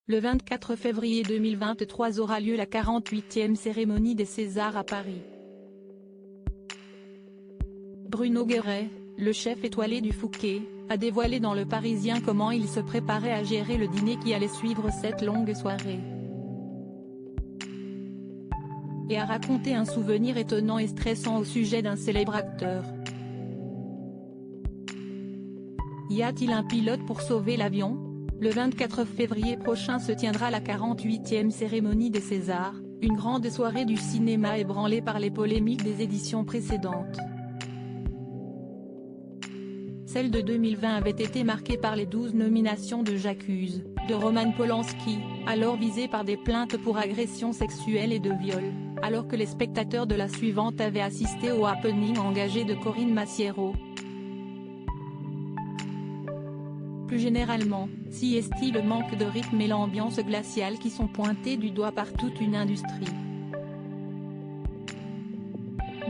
Le 24 février 2023 aura lieu la 48e cérémonie des Césars à Paris. Bruno Guéret, le chef étoilé du Fouquet, a dévoilé dans Le Parisien comment il se préparait à gérer le dîner qui allait suivre cette longue soirée. Et a raconté un souvenir étonnant et stressant au sujet d'un célèbre acteur. Y a-t-il un pilote pour sauver l'avion ? Le 24 février prochain se tiendra la 48e cérémonie des Césars, une grande soirée du cinéma ébranlée par les polémiques des éditions précédentes. Celle de 2020 avait été marquée par les 12 nominations de J'accuse, de Roman Polanski, alors visé par des plaintes pour agression sexuelle et de viol, alors que les spectateurs de la suivante avaient assisté au happening engagé de Corinne Massiero. Plus généralement, s'y est-il le manque de rythme et l'ambiance glaciale qui sont pointés du doigt par toute une industrie.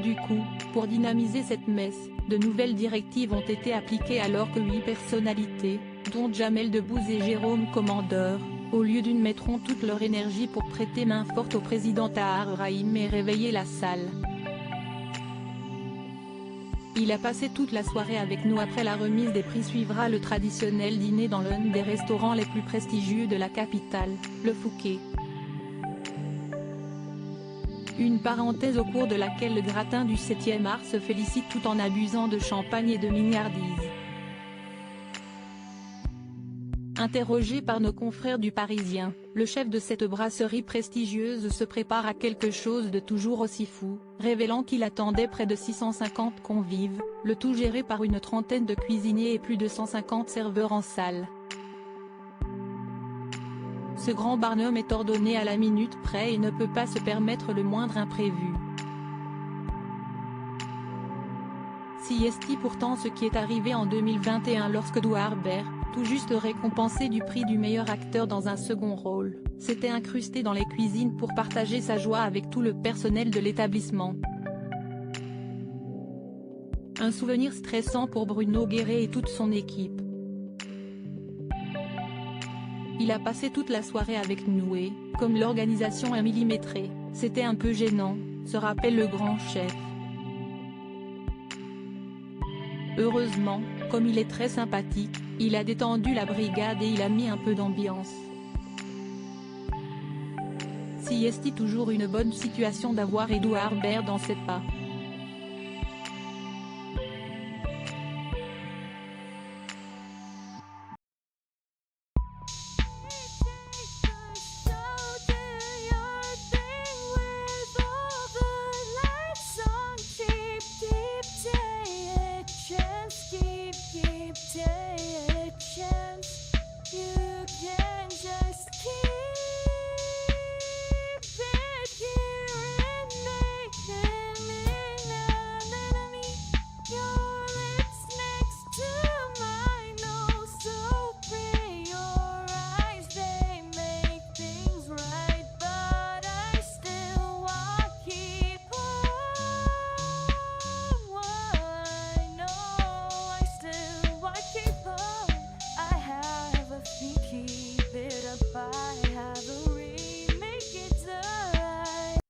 Du coup, pour dynamiser cette messe, de nouvelles directives ont été appliquées alors que 8 personnalités, dont Jamel Debbouze et Jérôme Commandeur, au lieu d'une mettront toute leur énergie pour prêter main forte au président Tahar Rahim et réveiller la salle. Il a passé toute la soirée avec nous. Après la remise des prix suivra le traditionnel dîner dans l'un des restaurants les plus prestigieux de la capitale, le Fouquet. Une parenthèse au cours de laquelle le gratin du 7e art se félicite tout en abusant de champagne et de mignardise. Interrogé par nos confrères du Parisien, le chef de cette brasserie prestigieuse se prépare à quelque chose de toujours aussi fou, révélant qu'il attendait près de 650 convives, le tout géré par une trentaine de cuisiniers et plus de 150 serveurs en salle. Ce grand barnum est ordonné à la minute près et ne peut pas se permettre le moindre imprévu. Si est-il pourtant ce qui est arrivé en 2021 lorsque Edouard Baird, tout juste récompensé du prix du meilleur acteur dans un second rôle, s'était incrusté dans les cuisines pour partager sa joie avec tout le personnel de l'établissement. Un souvenir stressant pour Bruno Guéret et toute son équipe. Il a passé toute la soirée avec nous et, comme l'organisation est millimétrée, c'était un peu gênant, se rappelle le grand chef. Heureusement, comme il est très sympathique, il a détendu la brigade et il a mis un peu d'ambiance. Si est-il toujours une bonne situation d'avoir Edouard Baird dans ses pas.